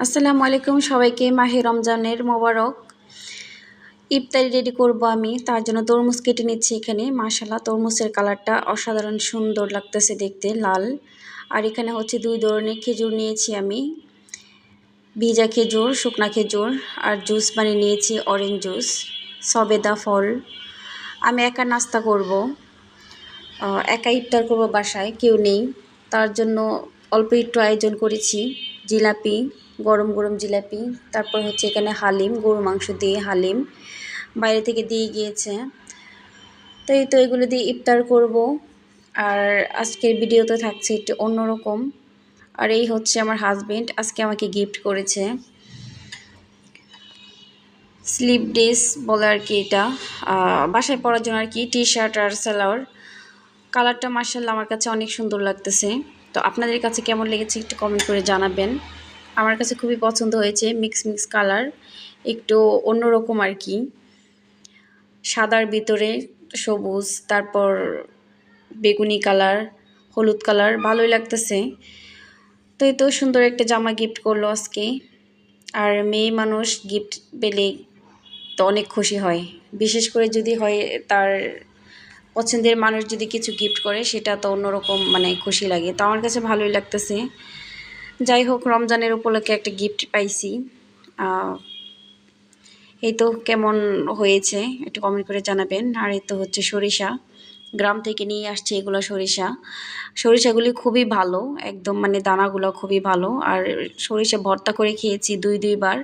আসসালামু আলাইকুম সবাইকে মাহে রমজানের মোবারক। ইফতারি রেডি করব আমি, তার জন্য তরমুজ কেটে নিচ্ছি এখানে। মাশাআল্লাহ, তরমুজের কালারটা অসাধারণ সুন্দর লাগতেছে দেখতে, লাল। আর এখানে হচ্ছে 2 ধরনের খেজুর নিয়েছি আমি, ভিজা খেজুর, শুকনা খেজুর। আর জুস বানিয়ে নিয়েছি অরেঞ্জ জুস, সবেদা ফল। আমি একা নাস্তা করব, একা ইফতার করব, বাসায় কেউ নেই। তার জন্য অল্প একটু আয়োজন করেছি। জিলাপি, গরম গরম জিলাপি, তারপর হচ্ছে এখানে হালিম, গরু মাংস দিয়ে হালিম বাইরে থেকে দিয়ে গিয়েছে। তো এই তো এগুলো দিয়ে ইফতার করব। আর আজকের ভিডিওতে থাকছে একটু অন্যরকম। আর এই হচ্ছে আমার হাজবেন্ড, আজকে আমাকে গিফট করেছে স্লিপ ড্রেস বলে আর কি, এটা বাসায় পরার জন্য আর কি, টি শার্ট আর সালোয়ার। কালারটা মাশাআল্লাহ আমার কাছে অনেক সুন্দর লাগতেছে। তো আপনাদের কাছে কেমন লেগেছে একটু কমেন্ট করে জানাবেন। আমার কাছে খুবই পছন্দ হয়েছে, মিক্স কালার, একটু অন্যরকম আর কি, সাদার ভিতরে সবুজ, তারপর বেগুনি কালার, হলুদ কালার, ভালোই লাগতেছে। তো এই তো সুন্দর একটা জামা গিফট করলো আজকে। আর মেয়ে মানুষ গিফট পেলে তো অনেক খুশি হয়, বিশেষ করে যদি হয় তার পছন্দের মানুষ যদি কিছু গিফট করে, সেটা তো অন্যরকম মানে খুশি লাগে। তো আমার কাছে ভালোই লাগতেছে। যাই হোক, রমজানের উপলক্ষে একটা গিফট পাইছি। এই তো কেমন হয়েছে একটু কমেন্ট করে জানাবেন। আর এই তো হচ্ছে সরিষা, গ্রাম থেকে নিয়ে আসছে এগুলো সরিষাগুলি খুবই ভালো, একদম মানে দানাগুলো খুবই ভালো। আর সরিষা ভর্তা করে খেয়েছি দুইবার,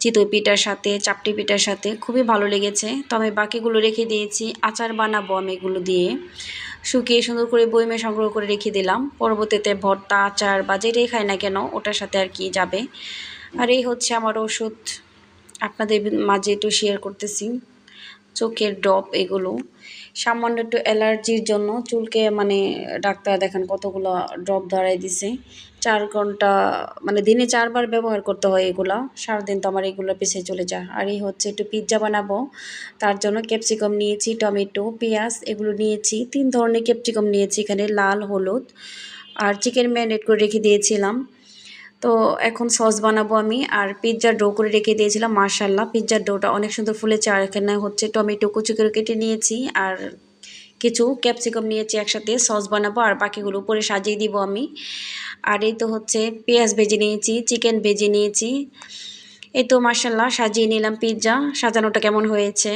চিতই পিঠার সাথে, চাপটি পিঠার সাথে, খুবই ভালো লেগেছে। তো আমি বাকিগুলো রেখে দিয়েছি, আচার বানাবো আমি এগুলো দিয়ে, শুকিয়ে সুন্দর করে বয়মে সংগ্রহ করে রেখে দিলাম। পরবর্তীতে ভর্তা, আচার বা যেটাই খাই না কেন ওটার সাথে আর কি যাবে। আর এই হচ্ছে আমার ওষুধ, আপনাদের মাঝে একটু শেয়ার করতেছি। চোখের ড্রপ, এগুলো সামান্য একটু অ্যালার্জির জন্য চুলকে মানে ডাক্তার দেখান কতগুলো ড্রপ ধরাই দিছে। 4 ঘন্টা মানে দিনে 4 বার ব্যবহার করতে হয় এগুলা, সারাদিন তো আমার এগুলো পিছিয়ে চলে যায়। আর এই হচ্ছে একটু পিৎজা বানাবো, তার জন্য ক্যাপসিকাম নিয়েছি, টমেটো, পেঁয়াজ এগুলো নিয়েছি। 3 ধরনের ক্যাপসিকাম নিয়েছি এখানে, লাল, হলুদ। আর চিকেন ম্যারিনেট করে রেখে দিয়েছিলাম। তো এখন সস বানাবো আমি। আর পিৎজার ডো করে রেখে দিয়েছিলাম, মাশাআল্লাহ পিৎজার ডোটা অনেক সুন্দর ফুলেছে। আর এখানে হচ্ছে টমেটো কুচি করে কেটে নিয়েছি, আর কিছু ক্যাপসিকাম নিয়েছি, একসাথে সস বানাবো আর বাকিগুলো উপরে সাজিয়ে দিব আমি। আর এই তো হচ্ছে পেঁয়াজ ভেজে নিয়েছি, চিকেন ভেজে নিয়েছি। এই তো মাশাআল্লাহ সাজিয়ে নিলাম পিৎজা। সাজানোটা কেমন হয়েছে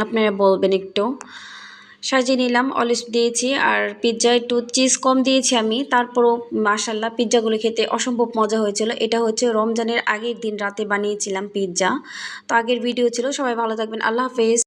আপনারা বলবেন একটু। সাজিয়ে নিলাম, অলিভ দিয়েছি, আর পিৎজা একটু চিজ কম দিয়েছি আমি, তারপরও মাশাআল্লাহ পিৎজাগুলো খেতে অসম্ভব মজা হয়েছিল। এটা হচ্ছে রমজানের আগের দিন রাতে বানিয়েছিলাম পিৎজা। তো আগের ভিডিও ছিল, সবাই ভালো থাকবেন, আল্লাহ হাফেজ।